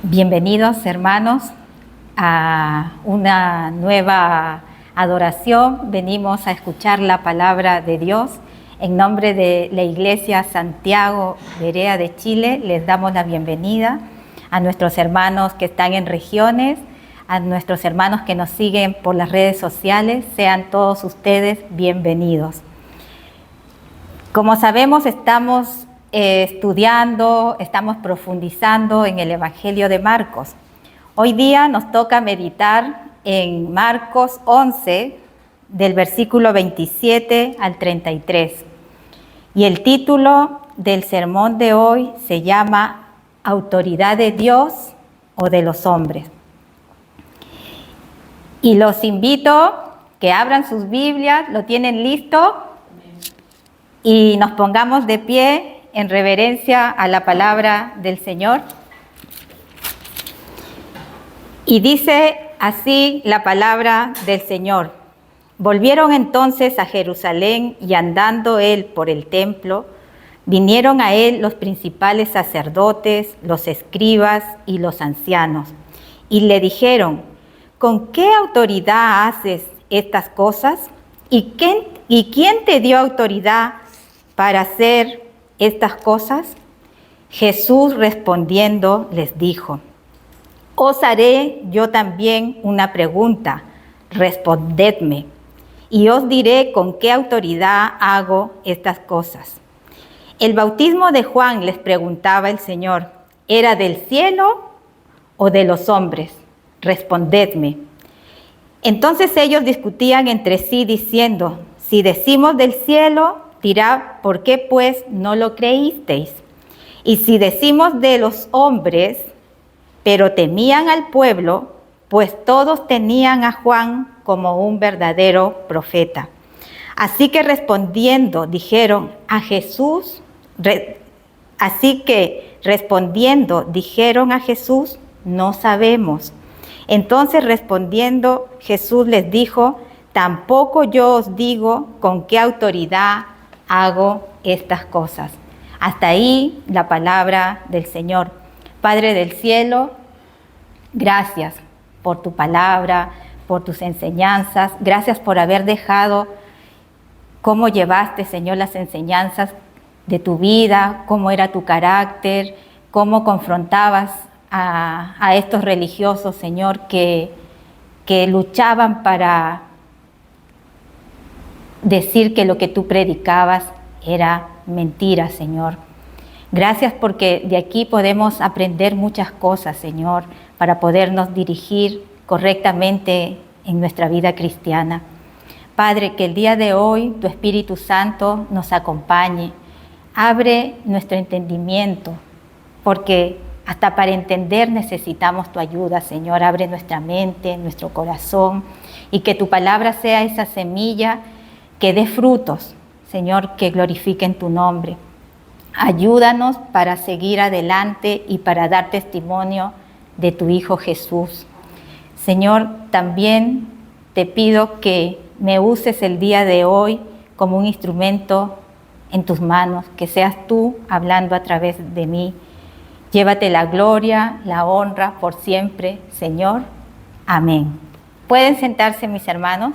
Bienvenidos, hermanos, a una nueva adoración. Venimos a escuchar la palabra de Dios. En nombre de la Iglesia Santiago Berea de Chile, les damos la bienvenida a nuestros hermanos que están en regiones, a nuestros hermanos que nos siguen por las redes sociales. Sean todos ustedes bienvenidos. Como sabemos, estamos estudiando, estamos profundizando en el Evangelio de Marcos. Hoy día nos toca meditar en Marcos 11, del versículo 27 al 33. Y el título del sermón de hoy se llama ¿Autoridad de Dios o de los hombres? Y los invito que abran sus Biblias, lo tienen listo, y nos pongamos de pie en reverencia a la palabra del Señor. Y dice así la palabra del Señor: volvieron entonces a Jerusalén, y andando él por el templo, vinieron a él los principales sacerdotes, los escribas y los ancianos, y le dijeron: ¿con qué autoridad haces estas cosas? ¿Y quién te dio autoridad para hacer estas cosas? Jesús respondiendo les dijo: os haré yo también una pregunta, respondedme, y os diré con qué autoridad hago estas cosas. El bautismo de Juan, les preguntaba el Señor, ¿era del cielo o de los hombres? Respondedme. Entonces ellos discutían entre sí diciendo: si decimos del cielo, dirá, ¿por qué pues no lo creísteis? Y si decimos de los hombres, pero temían al pueblo, pues todos tenían a Juan como un verdadero profeta. Así que respondiendo dijeron a Jesús, no sabemos. Entonces respondiendo Jesús les dijo: tampoco yo os digo con qué autoridad hago estas cosas. Hasta ahí la palabra del Señor. Padre del cielo, gracias por tu palabra, por tus enseñanzas. Gracias por haber dejado cómo llevaste, Señor, las enseñanzas de tu vida, cómo era tu carácter, cómo confrontabas a estos religiosos, Señor, que luchaban para decir que lo que tú predicabas era mentira, Señor. Gracias porque de aquí podemos aprender muchas cosas, Señor, para podernos dirigir correctamente en nuestra vida cristiana. Padre, que el día de hoy tu Espíritu Santo nos acompañe. Abre nuestro entendimiento, porque hasta para entender necesitamos tu ayuda, Señor. Abre nuestra mente, nuestro corazón, y que tu palabra sea esa semilla que dé frutos, Señor, que glorifiquen tu nombre. Ayúdanos para seguir adelante y para dar testimonio de tu Hijo Jesús. Señor, también te pido que me uses el día de hoy como un instrumento en tus manos, que seas tú hablando a través de mí. Llévate la gloria, la honra por siempre, Señor. Amén. ¿Pueden sentarse, mis hermanos?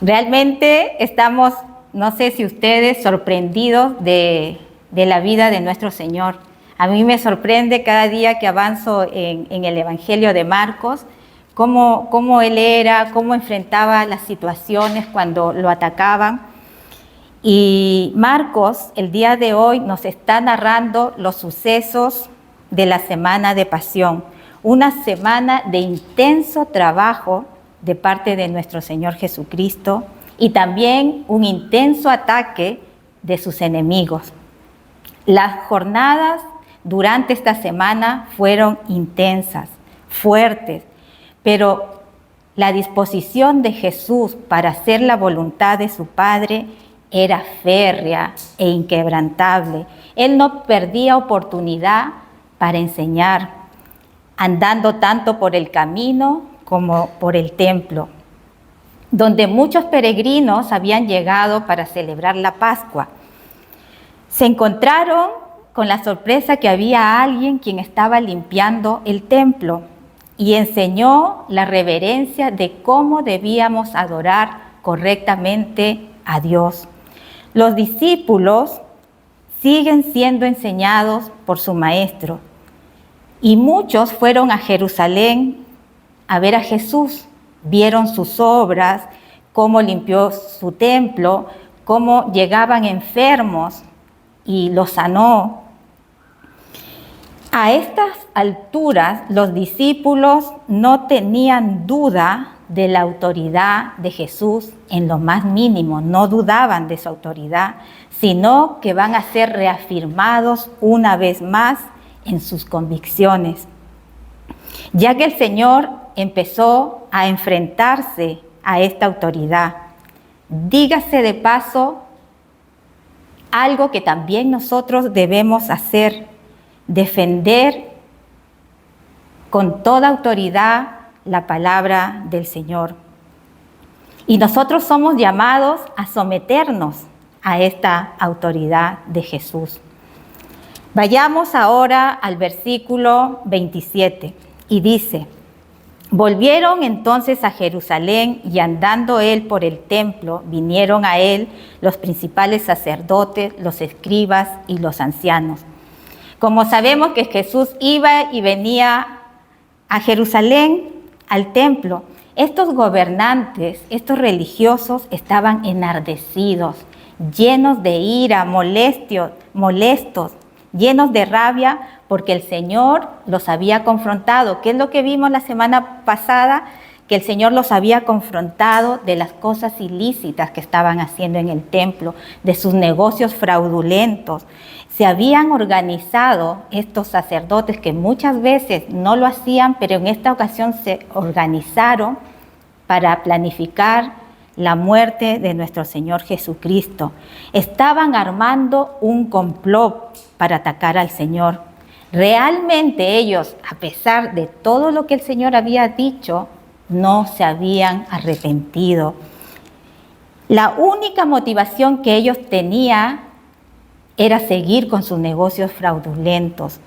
Realmente estamos, no sé si ustedes, sorprendidos de la vida de nuestro Señor. A mí me sorprende cada día que avanzo en el Evangelio de Marcos, cómo él era, cómo enfrentaba las situaciones cuando lo atacaban. Y Marcos, el día de hoy, nos está narrando los sucesos de la semana de Pasión, una semana de intenso trabajo de parte de nuestro Señor Jesucristo, y también un intenso ataque de sus enemigos. Las jornadas durante esta semana fueron intensas, fuertes, pero la disposición de Jesús para hacer la voluntad de su Padre era férrea e inquebrantable. Él no perdía oportunidad para enseñar, andando tanto por el camino como por el templo, donde muchos peregrinos habían llegado para celebrar la Pascua. Se encontraron con la sorpresa que había alguien quien estaba limpiando el templo y enseñó la reverencia de cómo debíamos adorar correctamente a Dios. Los discípulos siguen siendo enseñados por su maestro y muchos fueron a Jerusalén a ver a Jesús, vieron sus obras, cómo limpió su templo, cómo llegaban enfermos y los sanó. A estas alturas, los discípulos no tenían duda de la autoridad de Jesús en lo más mínimo, no dudaban de su autoridad, sino que van a ser reafirmados una vez más en sus convicciones, ya que el Señor empezó a enfrentarse a esta autoridad. Dígase de paso, algo que también nosotros debemos hacer: defender con toda autoridad la palabra del Señor. Y nosotros somos llamados a someternos a esta autoridad de Jesús. Vayamos ahora al versículo 27 y dice: volvieron entonces a Jerusalén y andando él por el templo, vinieron a él los principales sacerdotes, los escribas y los ancianos. Como sabemos que Jesús iba y venía a Jerusalén, al templo, estos gobernantes, estos religiosos estaban enardecidos, llenos de ira, molestos, llenos de rabia, porque el Señor los había confrontado. ¿Qué es lo que vimos la semana pasada? Que el Señor los había confrontado de las cosas ilícitas que estaban haciendo en el templo, de sus negocios fraudulentos. Se habían organizado estos sacerdotes que muchas veces no lo hacían, pero en esta ocasión se organizaron para planificar la muerte de nuestro Señor Jesucristo. Estaban armando un complot para atacar al Señor. Realmente ellos, a pesar de todo lo que el Señor había dicho, no se habían arrepentido. La única motivación que ellos tenían era seguir con sus negocios fraudulentos.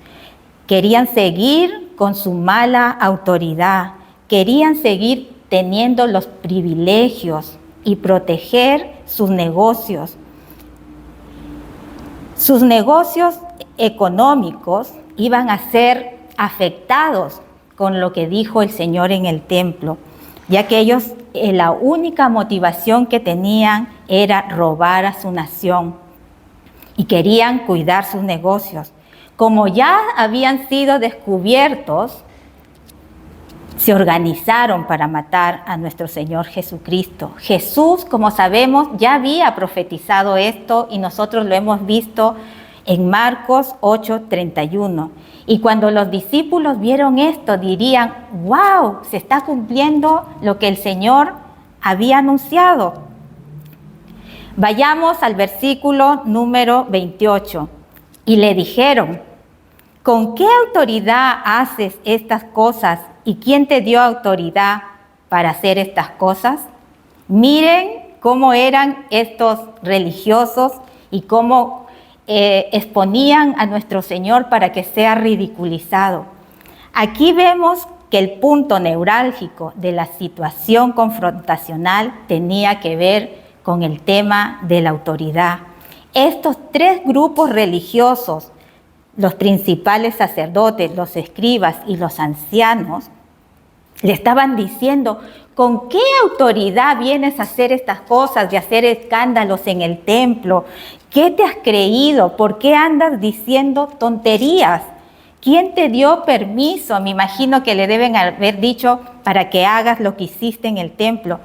Querían seguir con su mala autoridad. Querían seguir teniendo los privilegios y proteger sus negocios. Sus negocios económicos iban a ser afectados con lo que dijo el Señor en el templo, ya que ellos, la única motivación que tenían era robar a su nación y querían cuidar sus negocios. Como ya habían sido descubiertos, se organizaron para matar a nuestro Señor Jesucristo. Jesús, como sabemos, ya había profetizado esto y nosotros lo hemos visto en Marcos 8:31. Y cuando los discípulos vieron esto, dirían: ¡wow! Se está cumpliendo lo que el Señor había anunciado. Vayamos al versículo número 28. Y le dijeron: ¿con qué autoridad haces estas cosas? ¿Y quién te dio autoridad para hacer estas cosas? Miren cómo eran estos religiosos y cómo exponían a nuestro Señor para que sea ridiculizado. Aquí vemos que el punto neurálgico de la situación confrontacional tenía que ver con el tema de la autoridad. Estos tres grupos religiosos, los principales sacerdotes, los escribas y los ancianos, le estaban diciendo: ¿con qué autoridad vienes a hacer estas cosas, de hacer escándalos en el templo? ¿Qué te has creído? ¿Por qué andas diciendo tonterías? ¿Quién te dio permiso? Me imagino que le deben haber dicho: para que hagas lo que hiciste en el templo.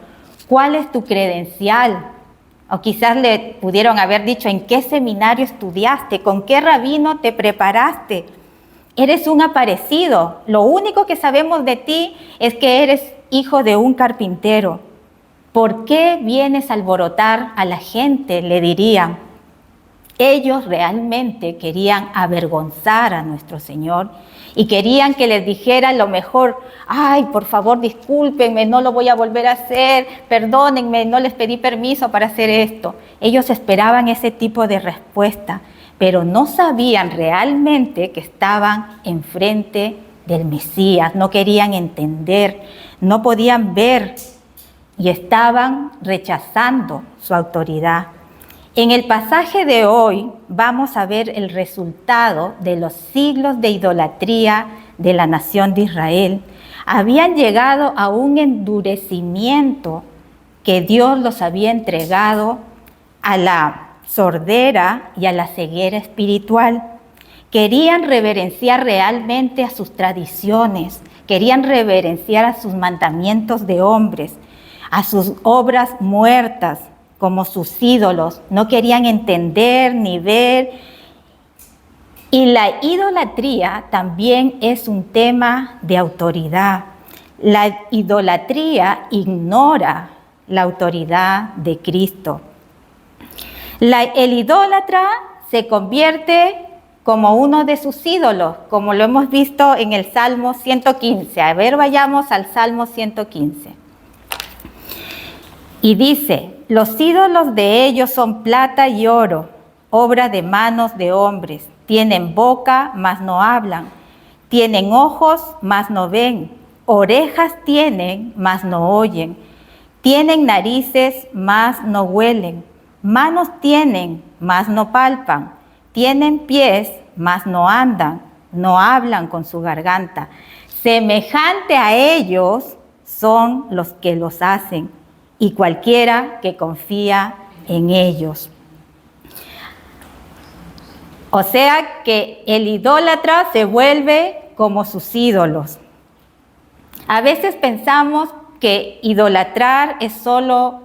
¿Cuál es tu credencial? O quizás le pudieron haber dicho: ¿en qué seminario estudiaste? ¿Con qué rabino te preparaste? Eres un aparecido. Lo único que sabemos de ti es que eres hijo de un carpintero. ¿Por qué vienes a alborotar a la gente?, le dirían. Ellos realmente querían avergonzar a nuestro Señor y querían que les dijera lo mejor: ay, por favor, discúlpenme, no lo voy a volver a hacer, perdónenme, no les pedí permiso para hacer esto. Ellos esperaban ese tipo de respuesta, pero no sabían realmente que estaban enfrente del Mesías, no querían entender, no podían ver y estaban rechazando su autoridad. En el pasaje de hoy vamos a ver el resultado de los siglos de idolatría de la nación de Israel. Habían llegado a un endurecimiento que Dios los había entregado a la sordera y a la ceguera espiritual. Querían reverenciar realmente a sus tradiciones, querían reverenciar a sus mandamientos de hombres, a sus obras muertas como sus ídolos. No querían entender ni ver. Y la idolatría también es un tema de autoridad. La idolatría ignora la autoridad de Cristo. El idólatra se convierte como uno de sus ídolos, como lo hemos visto en el Salmo 115. A ver, vayamos al Salmo 115. Y dice: los ídolos de ellos son plata y oro, obra de manos de hombres. Tienen boca, mas no hablan. Tienen ojos, mas no ven. Orejas tienen, mas no oyen. Tienen narices, mas no huelen. Manos tienen, mas no palpan. Tienen pies, mas no andan. No hablan con su garganta. Semejante a ellos son los que los hacen, y cualquiera que confía en ellos. O sea que el idólatra se vuelve como sus ídolos. A veces pensamos que idolatrar es solo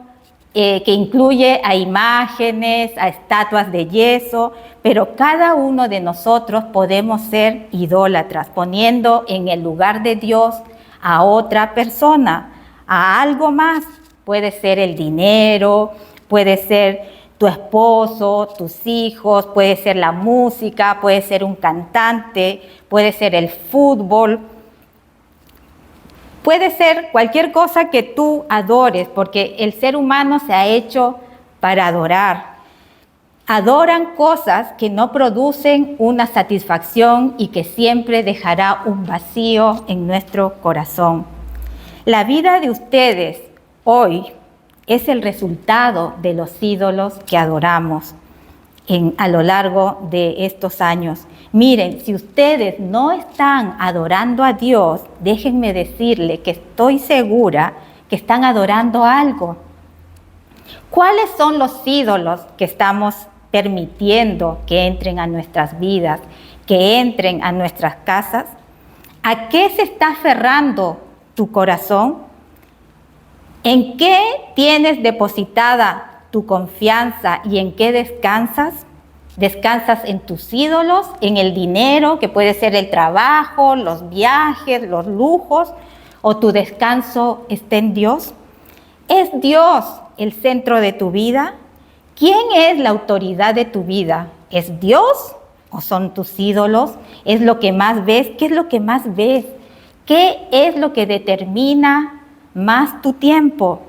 que incluye a imágenes, a estatuas de yeso, pero cada uno de nosotros podemos ser idólatras, poniendo en el lugar de Dios a otra persona, a algo más. Puede ser el dinero, puede ser tu esposo, tus hijos, puede ser la música, puede ser un cantante, puede ser el fútbol. Puede ser cualquier cosa que tú adores, porque el ser humano se ha hecho para adorar. Adoran cosas que no producen una satisfacción y que siempre dejará un vacío en nuestro corazón. La vida de ustedes hoy es el resultado de los ídolos que adoramos a lo largo de estos años. Miren, si ustedes no están adorando a Dios, déjenme decirle que estoy segura que están adorando algo. ¿Cuáles son los ídolos que estamos permitiendo que entren a nuestras vidas, que entren a nuestras casas? ¿A qué se está aferrando tu corazón? ¿En qué tienes depositada tu confianza y en qué descansas? ¿Descansas en tus ídolos, en el dinero, que puede ser el trabajo, los viajes, los lujos, o tu descanso está en Dios? ¿Es Dios el centro de tu vida? ¿Quién es la autoridad de tu vida? ¿Es Dios o son tus ídolos? ¿Es lo que más ves? ¿Qué es lo que más ves? ¿Qué es lo que determina más tu tiempo?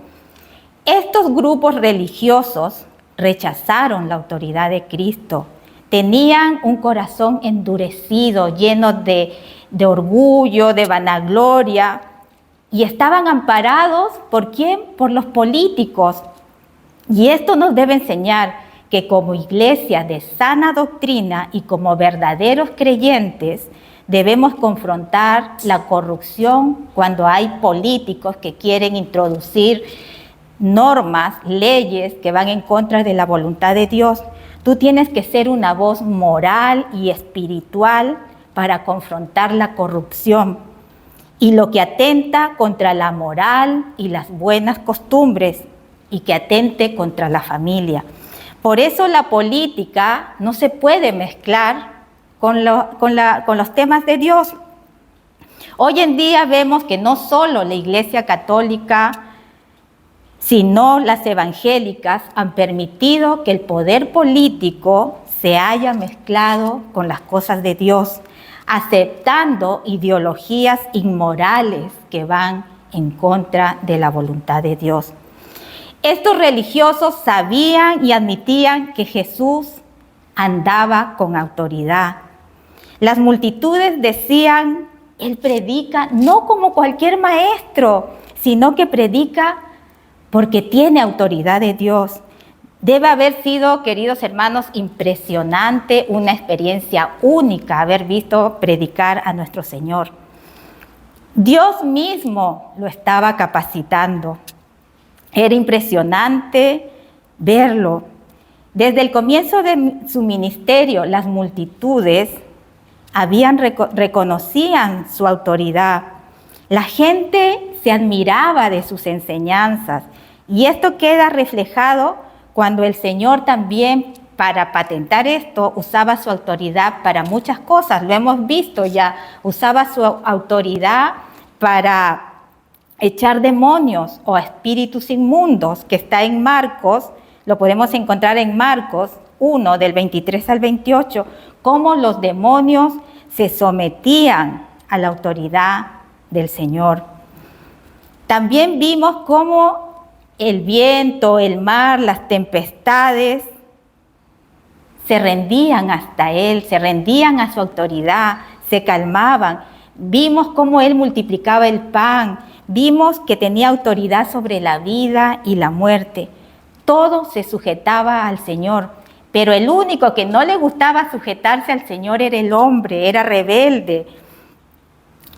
Estos grupos religiosos rechazaron la autoridad de Cristo. Tenían un corazón endurecido, lleno de orgullo, de vanagloria, y estaban amparados ¿por quién? Por los políticos. Y esto nos debe enseñar que como iglesia de sana doctrina y como verdaderos creyentes, debemos confrontar la corrupción cuando hay políticos que quieren introducir normas, leyes que van en contra de la voluntad de Dios. Tú tienes que ser una voz moral y espiritual para confrontar la corrupción y lo que atenta contra la moral y las buenas costumbres y que atente contra la familia. Por eso la política no se puede mezclar con los temas de Dios. Hoy en día vemos que no solo la Iglesia Católica, sino las evangélicas han permitido que el poder político se haya mezclado con las cosas de Dios, aceptando ideologías inmorales que van en contra de la voluntad de Dios. Estos religiosos sabían y admitían que Jesús andaba con autoridad. Las multitudes decían, Él predica no como cualquier maestro, sino que predica porque tiene autoridad de Dios. Debe haber sido, queridos hermanos, impresionante, una experiencia única haber visto predicar a nuestro Señor. Dios mismo lo estaba capacitando. Era impresionante verlo. Desde el comienzo de su ministerio, las multitudes reconocían su autoridad. La gente se admiraba de sus enseñanzas y esto queda reflejado cuando el Señor también, para patentar esto, usaba su autoridad para muchas cosas. Lo hemos visto ya, usaba su autoridad para echar demonios o espíritus inmundos, que está en Marcos, lo podemos encontrar en Marcos 1, del 23 al 28, cómo los demonios se sometían a la autoridad del Señor. También vimos cómo el viento, el mar, las tempestades se rendían hasta Él, se rendían a su autoridad, se calmaban. Vimos cómo Él multiplicaba el pan, vimos que tenía autoridad sobre la vida y la muerte. Todo se sujetaba al Señor, pero el único que no le gustaba sujetarse al Señor era el hombre, era rebelde.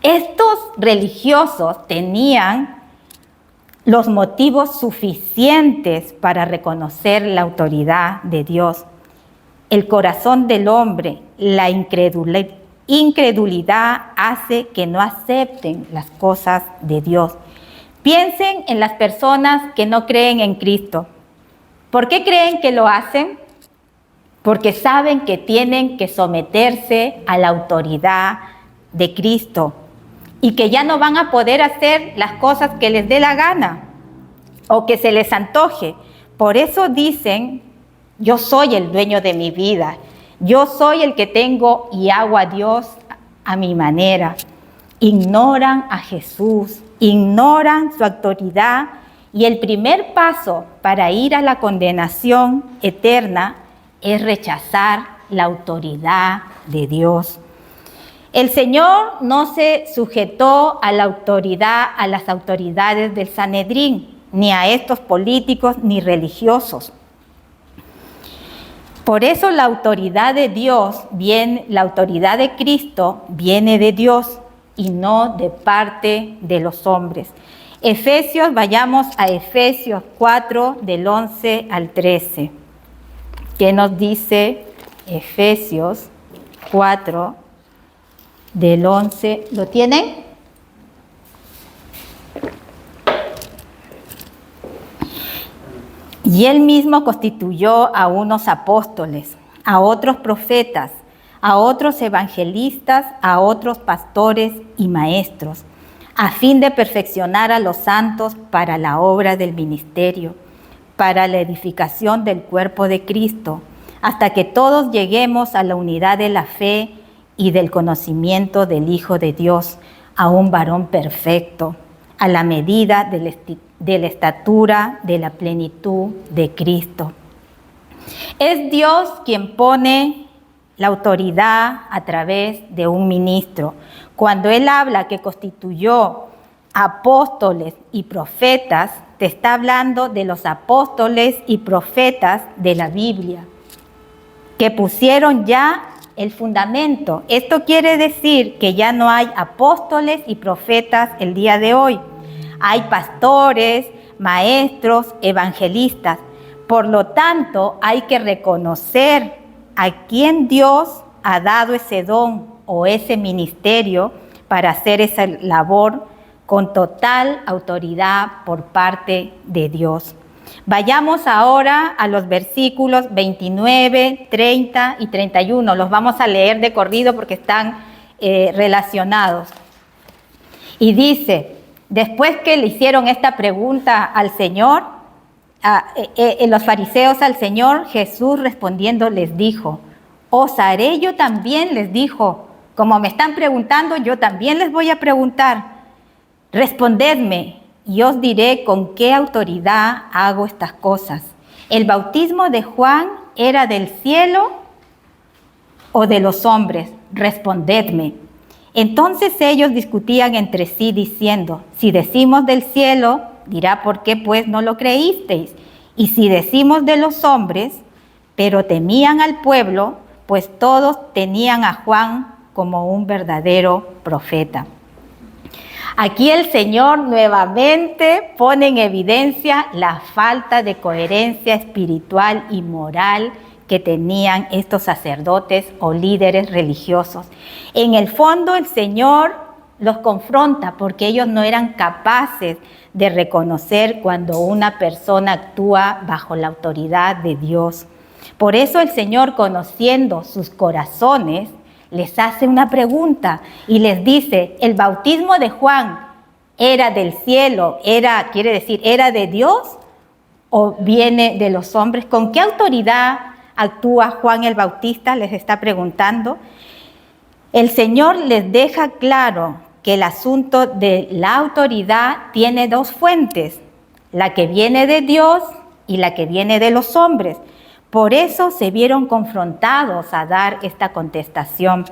Estos religiosos tenían los motivos suficientes para reconocer la autoridad de Dios. El corazón del hombre, la incredulidad hace que no acepten las cosas de Dios. Piensen en las personas que no creen en Cristo. ¿Por qué creen que lo hacen? Porque saben que tienen que someterse a la autoridad de Cristo y que ya no van a poder hacer las cosas que les dé la gana o que se les antoje. Por eso dicen, yo soy el dueño de mi vida, yo soy el que tengo y hago a Dios a mi manera. Ignoran a Jesús, ignoran su autoridad y el primer paso para ir a la condenación eterna es rechazar la autoridad de Dios. El Señor no se sujetó a la autoridad, a las autoridades del Sanedrín, ni a estos políticos ni religiosos. Por eso la autoridad de Dios, la autoridad de Cristo viene de Dios y no de parte de los hombres. Vayamos a Efesios 4, del 11 al 13. ¿Qué nos dice Efesios 4, del 11? ¿Lo tienen? Y Él mismo constituyó a unos apóstoles, a otros profetas, a otros evangelistas, a otros pastores y maestros, a fin de perfeccionar a los santos para la obra del ministerio, para la edificación del cuerpo de Cristo, hasta que todos lleguemos a la unidad de la fe y del conocimiento del Hijo de Dios, a un varón perfecto, a la medida de la estatura de la plenitud de Cristo. Es Dios quien pone la autoridad a través de un ministro. Cuando Él habla que constituyó apóstoles y profetas, te está hablando de los apóstoles y profetas de la Biblia, que pusieron ya el fundamento. Esto quiere decir que ya no hay apóstoles y profetas el día de hoy. Hay pastores, maestros, evangelistas. Por lo tanto, hay que reconocer a quién Dios ha dado ese don o ese ministerio para hacer esa labor con total autoridad por parte de Dios. Vayamos ahora a los versículos 29, 30 y 31. Los vamos a leer de corrido porque están relacionados. Y dice, después que le hicieron esta pregunta al Señor, los fariseos al Señor, Jesús respondiendo les dijo, ¿os haré yo también? Les dijo, como me están preguntando, yo también les voy a preguntar. Respondedme y os diré con qué autoridad hago estas cosas. ¿El bautismo de Juan era del cielo o de los hombres? Respondedme. Entonces ellos discutían entre sí diciendo, si decimos del cielo, dirá, ¿por qué pues no lo creísteis? Y si decimos de los hombres, pero temían al pueblo, pues todos tenían a Juan como un verdadero profeta. Aquí el Señor nuevamente pone en evidencia la falta de coherencia espiritual y moral que tenían estos sacerdotes o líderes religiosos. En el fondo el Señor los confronta porque ellos no eran capaces de reconocer cuando una persona actúa bajo la autoridad de Dios. Por eso el Señor, conociendo sus corazones, les hace una pregunta y les dice, ¿el bautismo de Juan era del cielo, quiere decir, era de Dios o viene de los hombres? ¿Con qué autoridad actúa Juan el Bautista? Les está preguntando. El Señor les deja claro que el asunto de la autoridad tiene dos fuentes, la que viene de Dios y la que viene de los hombres. Por eso se vieron confrontados a dar esta contestación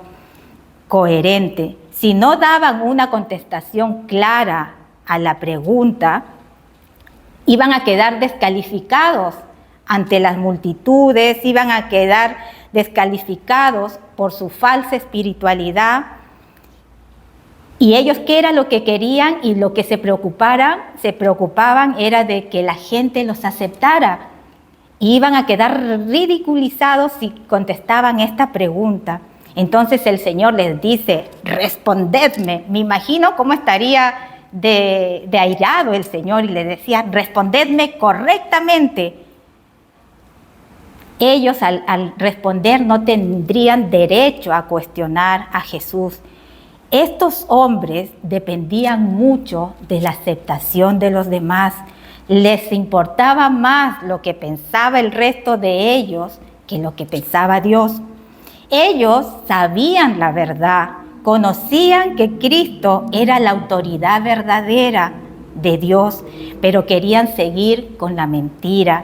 coherente. Si no daban una contestación clara a la pregunta, iban a quedar descalificados ante las multitudes, iban a quedar descalificados por su falsa espiritualidad. Y ellos, ¿qué era lo que querían y lo que se preocupaban era de que la gente los aceptara? Y iban a quedar ridiculizados si contestaban esta pregunta. Entonces el Señor les dice, respondedme. Me imagino cómo estaría de airado el Señor y les decía, respondedme correctamente. Ellos al responder no tendrían derecho a cuestionar a Jesús. Estos hombres dependían mucho de la aceptación de los demás. Les importaba más lo que pensaba el resto de ellos que lo que pensaba Dios. Ellos sabían la verdad, conocían que Cristo era la autoridad verdadera de Dios, pero querían seguir con la mentira.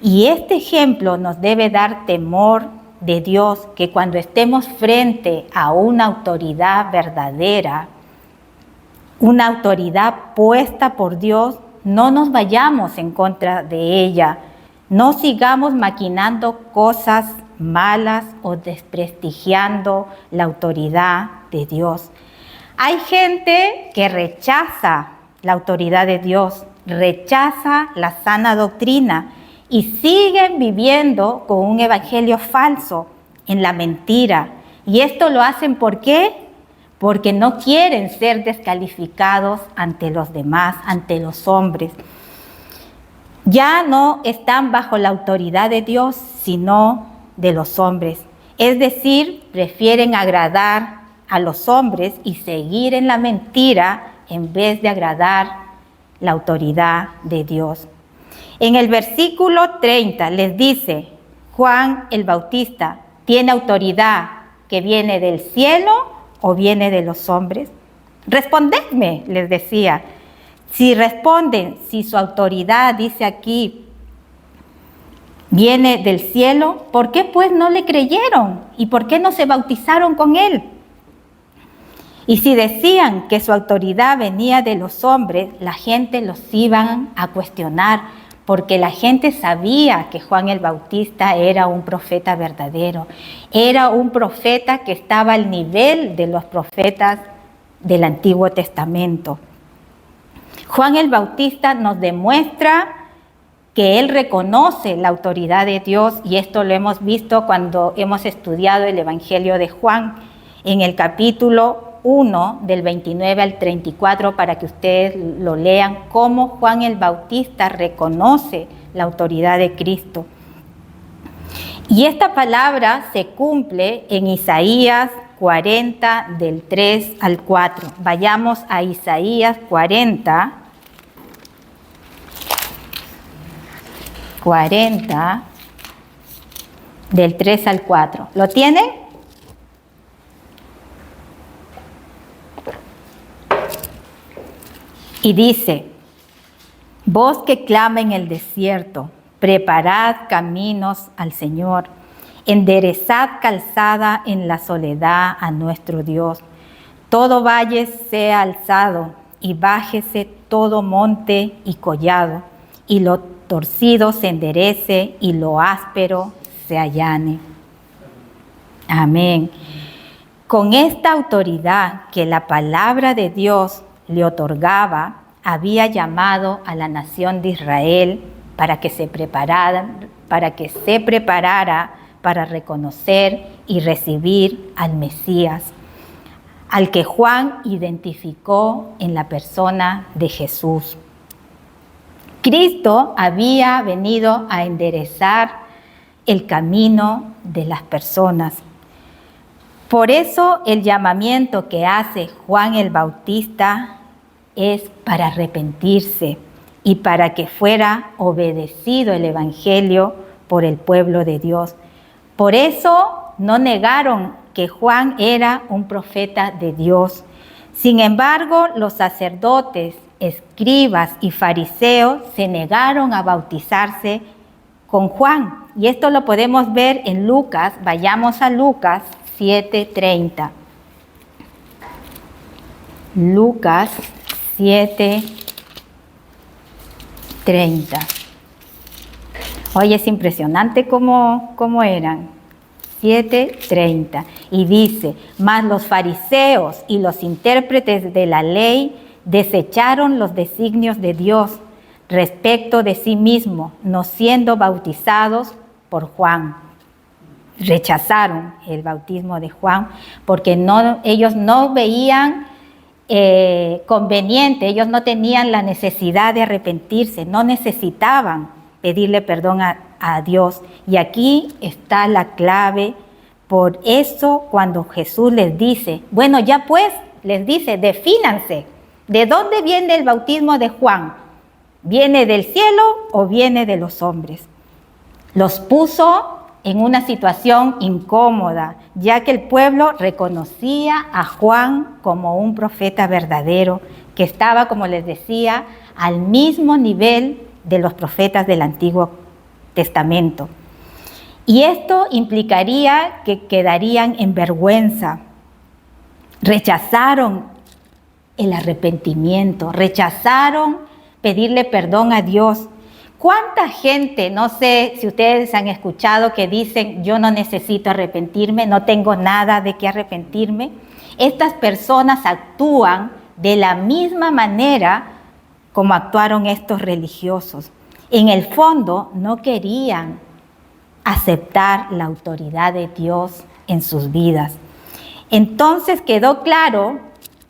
Y este ejemplo nos debe dar temor de Dios, que cuando estemos frente a una autoridad verdadera, una autoridad puesta por Dios, no nos vayamos en contra de ella, no sigamos maquinando cosas malas o desprestigiando la autoridad de Dios. Hay gente que rechaza la autoridad de Dios, rechaza la sana doctrina y siguen viviendo con un evangelio falso, en la mentira. Y esto lo hacen ¿por qué? Porque no quieren ser descalificados ante los demás, ante los hombres. Ya no están bajo la autoridad de Dios, sino de los hombres. Es decir, prefieren agradar a los hombres y seguir en la mentira en vez de agradar la autoridad de Dios. En el versículo 30 les dice, Juan el Bautista tiene autoridad que viene del cielo o viene de los hombres. Respondedme, les decía. Si responden, si su autoridad, dice aquí, viene del cielo, ¿por qué pues no le creyeron? ¿Y por qué no se bautizaron con él? Y si decían que su autoridad venía de los hombres, la gente los iban a cuestionar, porque la gente sabía que Juan el Bautista era un profeta verdadero, era un profeta que estaba al nivel de los profetas del Antiguo Testamento. Juan el Bautista nos demuestra que él reconoce la autoridad de Dios, y esto lo hemos visto cuando hemos estudiado el Evangelio de Juan en el capítulo 1 del 29 al 34, para que ustedes lo lean, cómo Juan el Bautista reconoce la autoridad de Cristo. Y esta palabra se cumple en Isaías 40 del 3 al 4. Vayamos a Isaías 40 del 3 al 4. ¿Lo tienen? Y dice, voz que clama en el desierto, preparad caminos al Señor, Enderezad calzada en la soledad a nuestro Dios. Todo valle sea alzado y bájese todo monte y collado, y lo torcido se enderece y lo áspero se allane. Amén. Con esta autoridad que la palabra de Dios le otorgaba, había llamado a la nación de Israel para que se preparara para reconocer y recibir al Mesías, al que Juan identificó en la persona de Jesús. Cristo había venido a enderezar el camino de las personas. Por eso el llamamiento que hace Juan el Bautista es para arrepentirse y para que fuera obedecido el Evangelio por el pueblo de Dios. Por eso no negaron que Juan era un profeta de Dios. Sin embargo, los sacerdotes, escribas y fariseos se negaron a bautizarse con Juan. Y esto lo podemos ver en Lucas. Vayamos a Lucas 7:30. Lucas 7:30. Oye, es impresionante cómo eran. 7:30. Y dice, mas los fariseos y los intérpretes de la ley desecharon los designios de Dios respecto de sí mismo, no siendo bautizados por Juan. Rechazaron el bautismo de Juan porque ellos no veían conveniente, ellos no tenían la necesidad de arrepentirse, no necesitaban pedirle perdón a Dios. Y aquí está la clave. Por eso cuando Jesús les dice, bueno, ya pues, les dice, defínanse. ¿De dónde viene el bautismo de Juan? ¿Viene del cielo o viene de los hombres? Los puso en una situación incómoda, ya que el pueblo reconocía a Juan como un profeta verdadero, que estaba, como les decía, al mismo nivel de los profetas del Antiguo Testamento. Y esto implicaría que quedarían en vergüenza. Rechazaron el arrepentimiento, rechazaron pedirle perdón a Dios. ¿Cuánta gente, no sé si ustedes han escuchado, que dicen, yo no necesito arrepentirme, no tengo nada de qué arrepentirme? Estas personas actúan de la misma manera como actuaron estos religiosos. En el fondo, no querían aceptar la autoridad de Dios en sus vidas. Entonces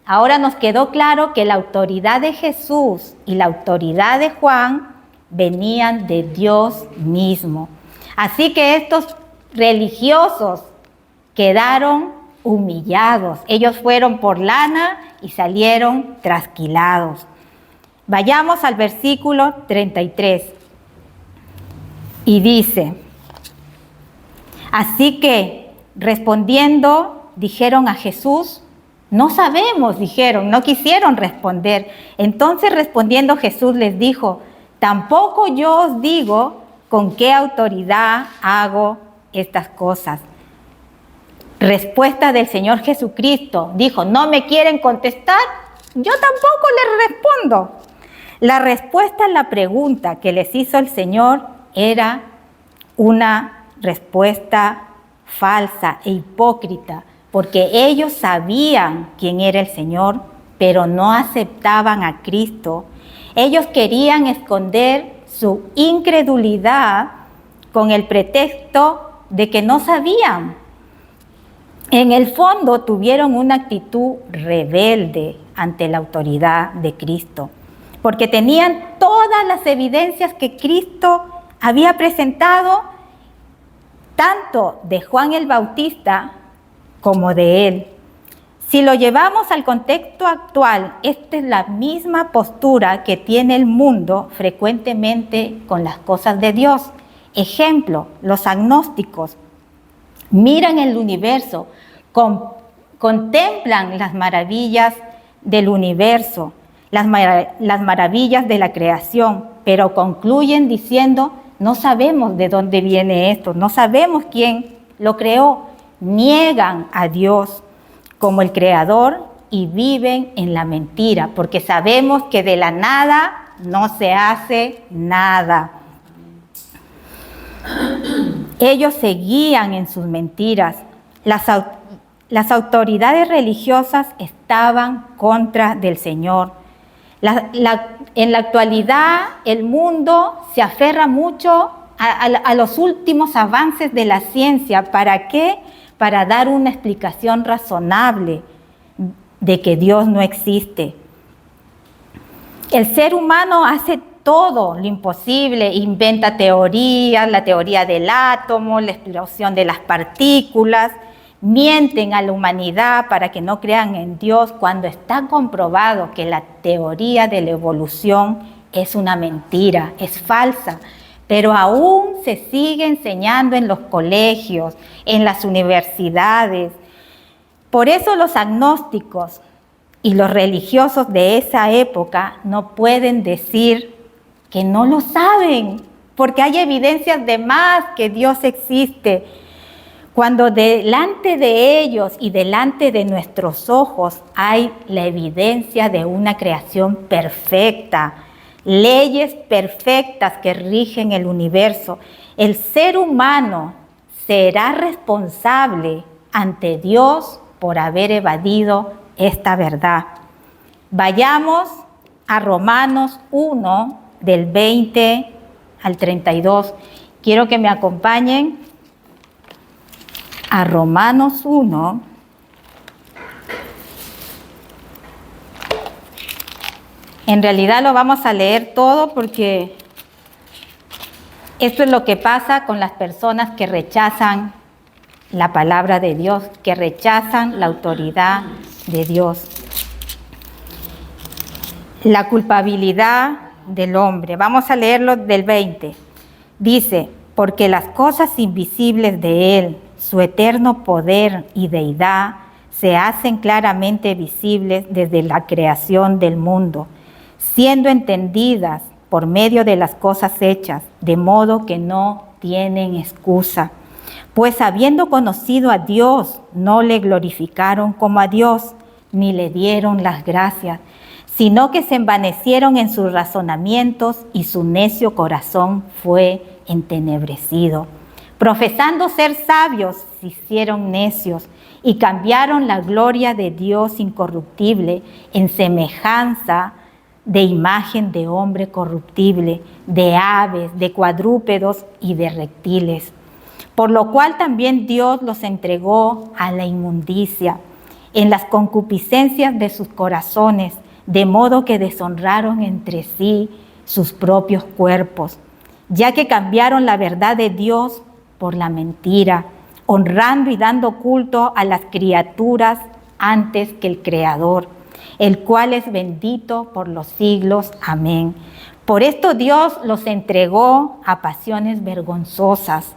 ahora nos quedó claro que la autoridad de Jesús y la autoridad de Juan venían de Dios mismo. Así que estos religiosos quedaron humillados. Ellos fueron por lana y salieron trasquilados. Vayamos al versículo 33. Y dice, así que respondiendo, dijeron a Jesús, no sabemos, dijeron, no quisieron responder. Entonces respondiendo Jesús les dijo, tampoco yo os digo con qué autoridad hago estas cosas. Respuesta del Señor Jesucristo, dijo, ¿no me quieren contestar? Yo tampoco les respondo. La respuesta a la pregunta que les hizo el Señor era una respuesta falsa e hipócrita, porque ellos sabían quién era el Señor, pero no aceptaban a Cristo. Ellos querían esconder su incredulidad con el pretexto de que no sabían. En el fondo tuvieron una actitud rebelde ante la autoridad de Cristo, porque tenían todas las evidencias que Cristo había presentado, tanto de Juan el Bautista como de él. Si lo llevamos al contexto actual, esta es la misma postura que tiene el mundo frecuentemente con las cosas de Dios. Ejemplo, los agnósticos miran el universo, contemplan las maravillas del universo, las maravillas de la creación, pero concluyen diciendo, no sabemos de dónde viene esto, no sabemos quién lo creó, niegan a Dios como el creador y viven en la mentira, porque sabemos que de la nada no se hace nada. Ellos se guían en sus mentiras. Las autoridades religiosas estaban contra del Señor. En la actualidad, el mundo se aferra mucho a los últimos avances de la ciencia. ¿Para qué? Para dar una explicación razonable de que Dios no existe. El ser humano hace todo lo imposible, inventa teorías, la teoría del átomo, la explosión de las partículas, mienten a la humanidad para que no crean en Dios cuando está comprobado que la teoría de la evolución es una mentira, es falsa, pero aún se sigue enseñando en los colegios, en las universidades. Por eso los agnósticos y los religiosos de esa época no pueden decir que no lo saben, porque hay evidencias de más que Dios existe. Cuando delante de ellos y delante de nuestros ojos hay la evidencia de una creación perfecta, leyes perfectas que rigen el universo, el ser humano será responsable ante Dios por haber evadido esta verdad. Vayamos a Romanos 1, del 20 al 32. Quiero que me acompañen a Romanos 1. En realidad lo vamos a leer todo porque esto es lo que pasa con las personas que rechazan la palabra de Dios, que rechazan la autoridad de Dios. La culpabilidad del hombre. Vamos a leerlo del 20. Dice, porque las cosas invisibles de Él, su eterno poder y deidad, se hacen claramente visibles desde la creación del mundo, siendo entendidas por medio de las cosas hechas, de modo que no tienen excusa. Pues habiendo conocido a Dios, no le glorificaron como a Dios, ni le dieron las gracias, sino que se envanecieron en sus razonamientos y su necio corazón fue entenebrecido. Profesando ser sabios, se hicieron necios y cambiaron la gloria de Dios incorruptible en semejanza de imagen de hombre corruptible, de aves, de cuadrúpedos y de reptiles. Por lo cual también Dios los entregó a la inmundicia en las concupiscencias de sus corazones, de modo que deshonraron entre sí sus propios cuerpos, ya que cambiaron la verdad de Dios por la mentira, honrando y dando culto a las criaturas antes que el Creador, el cual es bendito por los siglos. Amén. Por esto Dios los entregó a pasiones vergonzosas,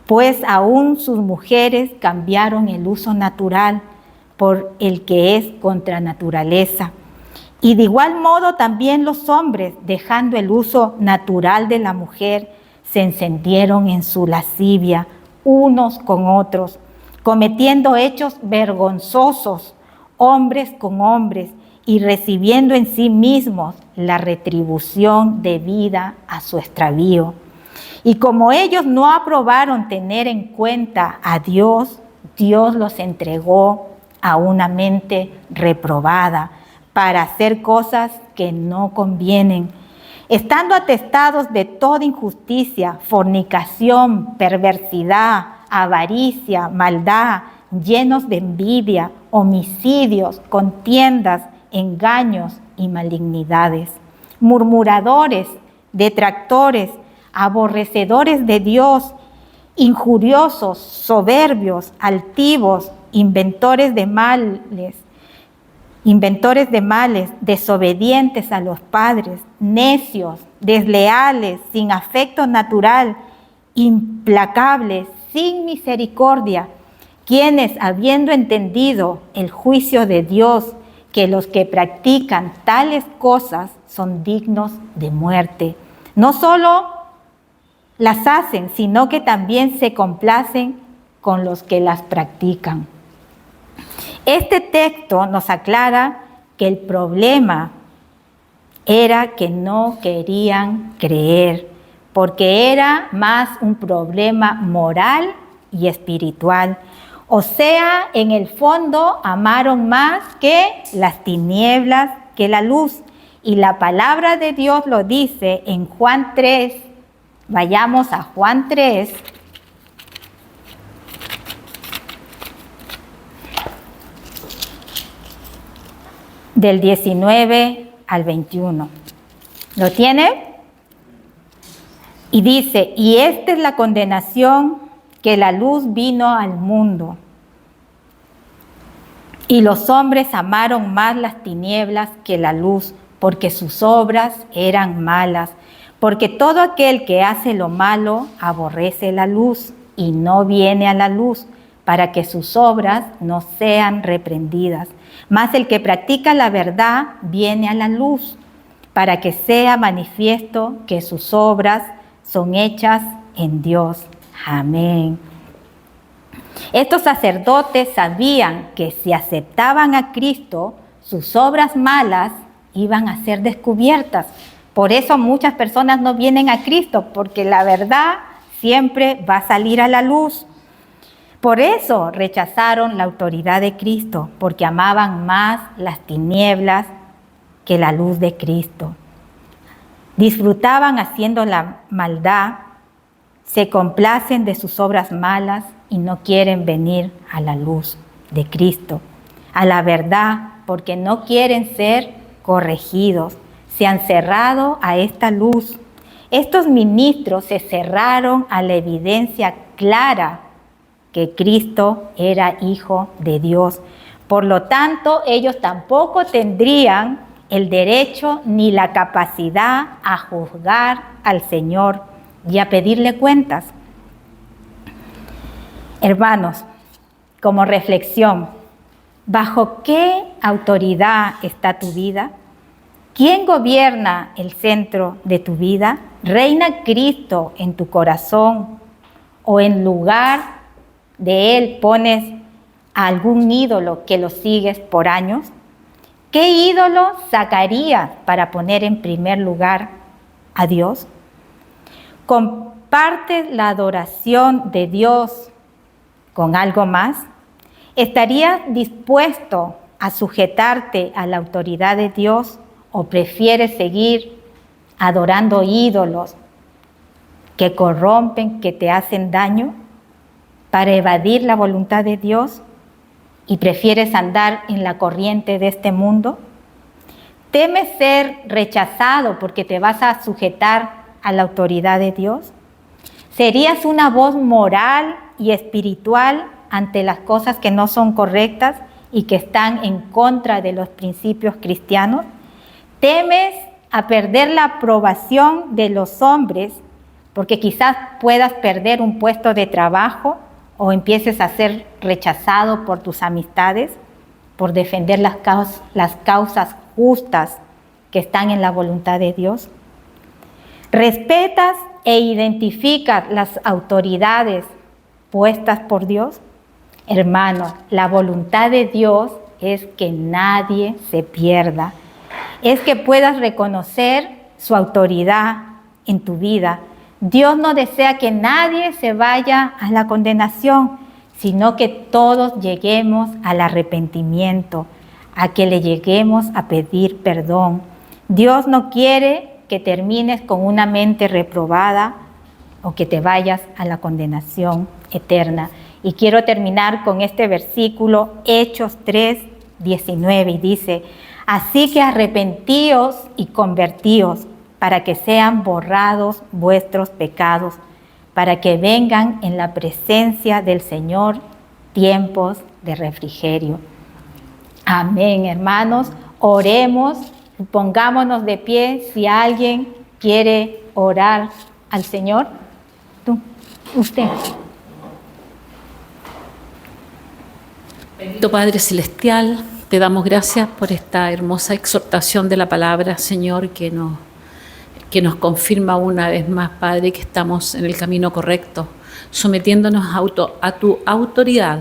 pues aún sus mujeres cambiaron el uso natural por el que es contra naturaleza. Y de igual modo también los hombres, dejando el uso natural de la mujer, se encendieron en su lascivia unos con otros, cometiendo hechos vergonzosos, hombres con hombres, y recibiendo en sí mismos la retribución debida a su extravío. Y como ellos no aprobaron tener en cuenta a Dios, Dios los entregó a una mente reprobada, para hacer cosas que no convienen, estando atestados de toda injusticia, fornicación, perversidad, avaricia, maldad, llenos de envidia, homicidios, contiendas, engaños y malignidades, murmuradores, detractores, aborrecedores de Dios, injuriosos, soberbios, altivos, inventores de males, desobedientes a los padres, necios, desleales, sin afecto natural, implacables, sin misericordia, quienes, habiendo entendido el juicio de Dios, que los que practican tales cosas son dignos de muerte, no solo las hacen, sino que también se complacen con los que las practican. Este texto nos aclara que el problema era que no querían creer, porque era más un problema moral y espiritual. O sea, en el fondo amaron más que las tinieblas que la luz. Y la palabra de Dios lo dice en Juan 3. Vayamos a Juan 3. Del 19 al 21. ¿Lo tiene? Y dice, y esta es la condenación, que la luz vino al mundo. Y los hombres amaron más las tinieblas que la luz, porque sus obras eran malas. Porque todo aquel que hace lo malo aborrece la luz y no viene a la luz, para que sus obras no sean reprendidas. Mas el que practica la verdad viene a la luz, para que sea manifiesto que sus obras son hechas en Dios. Amén. Estos sacerdotes sabían que si aceptaban a Cristo, sus obras malas iban a ser descubiertas. Por eso muchas personas no vienen a Cristo, porque la verdad siempre va a salir a la luz. Por eso rechazaron la autoridad de Cristo, porque amaban más las tinieblas que la luz de Cristo. Disfrutaban haciendo la maldad, se complacen de sus obras malas y no quieren venir a la luz de Cristo, a la verdad, porque no quieren ser corregidos. Se han cerrado a esta luz. Estos ministros se cerraron a la evidencia clara que Cristo era Hijo de Dios. Por lo tanto, ellos tampoco tendrían el derecho ni la capacidad a juzgar al Señor y a pedirle cuentas. Hermanos, como reflexión, ¿bajo qué autoridad está tu vida? ¿Quién gobierna el centro de tu vida? ¿Reina Cristo en tu corazón o en lugar de Él pones a algún ídolo que lo sigues por años? ¿Qué ídolo sacarías para poner en primer lugar a Dios? ¿Compartes la adoración de Dios con algo más? ¿Estarías dispuesto a sujetarte a la autoridad de Dios o prefieres seguir adorando ídolos que corrompen, que te hacen daño para evadir la voluntad de Dios y prefieres andar en la corriente de este mundo? ¿Temes ser rechazado porque te vas a sujetar a la autoridad de Dios? ¿Serías una voz moral y espiritual ante las cosas que no son correctas y que están en contra de los principios cristianos? ¿Temes a perder la aprobación de los hombres porque quizás puedas perder un puesto de trabajo o empieces a ser rechazado por tus amistades por defender las causas justas que están en la voluntad de Dios? ¿Respetas e identificas las autoridades puestas por Dios? Hermanos, la voluntad de Dios es que nadie se pierda, es que puedas reconocer su autoridad en tu vida. Dios no desea que nadie se vaya a la condenación, sino que todos lleguemos al arrepentimiento, a que le lleguemos a pedir perdón. Dios no quiere que termines con una mente reprobada o que te vayas a la condenación eterna. Y quiero terminar con este versículo, Hechos 3:19, y dice: así que arrepentíos y convertíos, para que sean borrados vuestros pecados, para que vengan en la presencia del Señor tiempos de refrigerio. Amén, hermanos. Oremos, pongámonos de pie. Si alguien quiere orar al Señor, usted. Bendito Padre Celestial, te damos gracias por esta hermosa exhortación de la palabra, Señor, que nos que nos confirma una vez más, Padre, que estamos en el camino correcto, sometiéndonos a tu autoridad,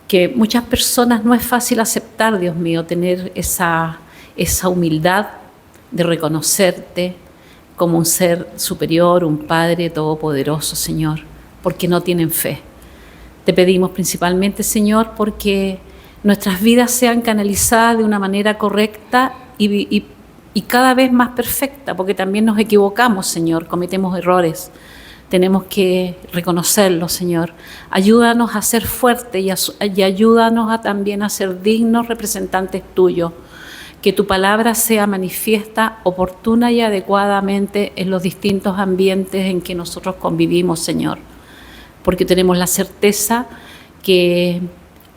que muchas personas no es fácil aceptar, Dios mío, tener esa humildad de reconocerte como un ser superior, un Padre todopoderoso, Señor, porque no tienen fe. Te pedimos principalmente, Señor, porque nuestras vidas sean canalizadas de una manera correcta y cada vez más perfecta, porque también nos equivocamos, Señor, cometemos errores. Tenemos que reconocerlo, Señor. Ayúdanos a ser fuertes y ayúdanos también a ser dignos representantes tuyos. Que tu palabra sea manifiesta, oportuna y adecuadamente en los distintos ambientes en que nosotros convivimos, Señor. Porque tenemos la certeza que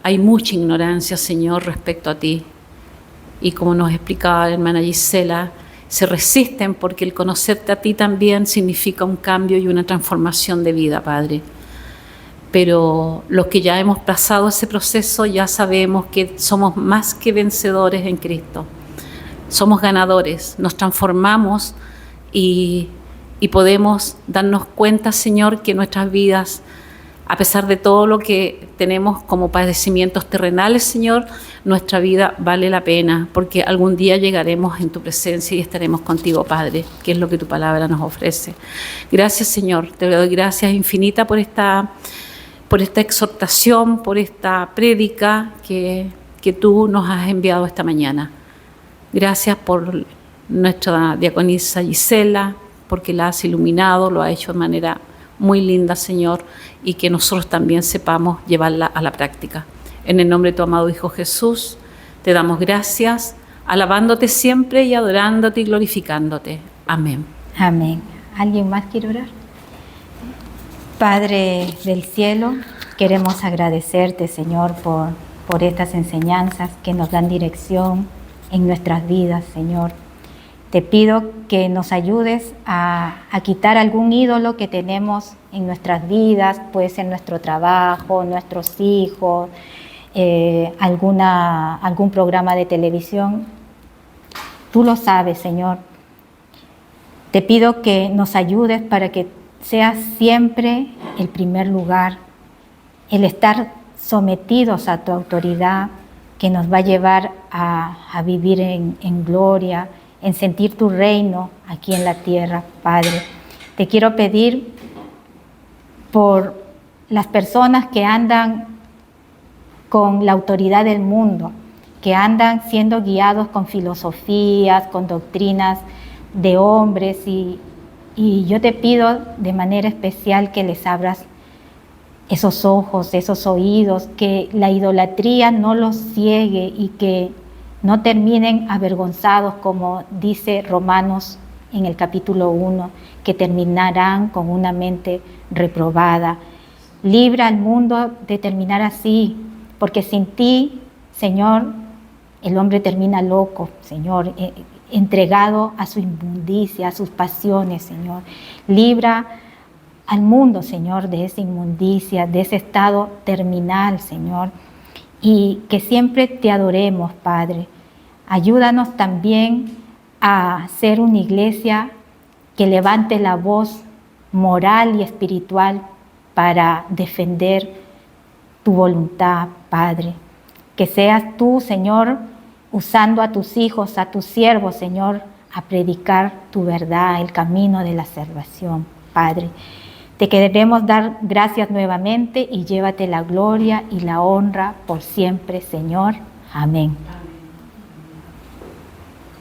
hay mucha ignorancia, Señor, respecto a ti. Y como nos explicaba la hermana Gisela, se resisten porque el conocerte a ti también significa un cambio y una transformación de vida, Padre. Pero los que ya hemos pasado ese proceso ya sabemos que somos más que vencedores en Cristo. Somos ganadores, nos transformamos y podemos darnos cuenta, Señor, que nuestras vidas, a pesar de todo lo que tenemos como padecimientos terrenales, Señor, nuestra vida vale la pena, porque algún día llegaremos en tu presencia y estaremos contigo, Padre, que es lo que tu palabra nos ofrece. Gracias, Señor, te doy gracias infinitas por esta exhortación, por esta prédica que tú nos has enviado esta mañana. Gracias por nuestra diaconisa Gisela, porque la has iluminado, lo ha hecho de manera muy linda, Señor, y que nosotros también sepamos llevarla a la práctica. En el nombre de tu amado Hijo Jesús, te damos gracias, alabándote siempre y adorándote y glorificándote. Amén. Amén. ¿Alguien más quiere orar? Padre del cielo, queremos agradecerte, Señor, por estas enseñanzas que nos dan dirección en nuestras vidas, Señor. Te pido que nos ayudes a quitar algún ídolo que tenemos en nuestras vidas, puede ser nuestro trabajo, nuestros hijos, algún programa de televisión. Tú lo sabes, Señor. Te pido que nos ayudes para que seas siempre el primer lugar, el estar sometidos a tu autoridad que nos va a llevar a vivir en gloria, en sentir tu reino aquí en la tierra, Padre. Te quiero pedir por las personas que andan con la autoridad del mundo, que andan siendo guiados con filosofías, con doctrinas de hombres, y yo te pido de manera especial que les abras esos ojos, esos oídos, que la idolatría no los ciegue y que no terminen avergonzados, como dice Romanos en el capítulo 1, que terminarán con una mente reprobada. Libra al mundo de terminar así, porque sin ti, Señor, el hombre termina loco, Señor, entregado a su inmundicia, a sus pasiones, Señor. Libra al mundo, Señor, de esa inmundicia, de ese estado terminal, Señor, y que siempre te adoremos, Padre. Ayúdanos también a ser una iglesia que levante la voz moral y espiritual para defender tu voluntad, Padre. Que seas tú, Señor, usando a tus hijos, a tus siervos, Señor, a predicar tu verdad, el camino de la salvación, Padre. Te queremos dar gracias nuevamente y llévate la gloria y la honra por siempre, Señor. Amén.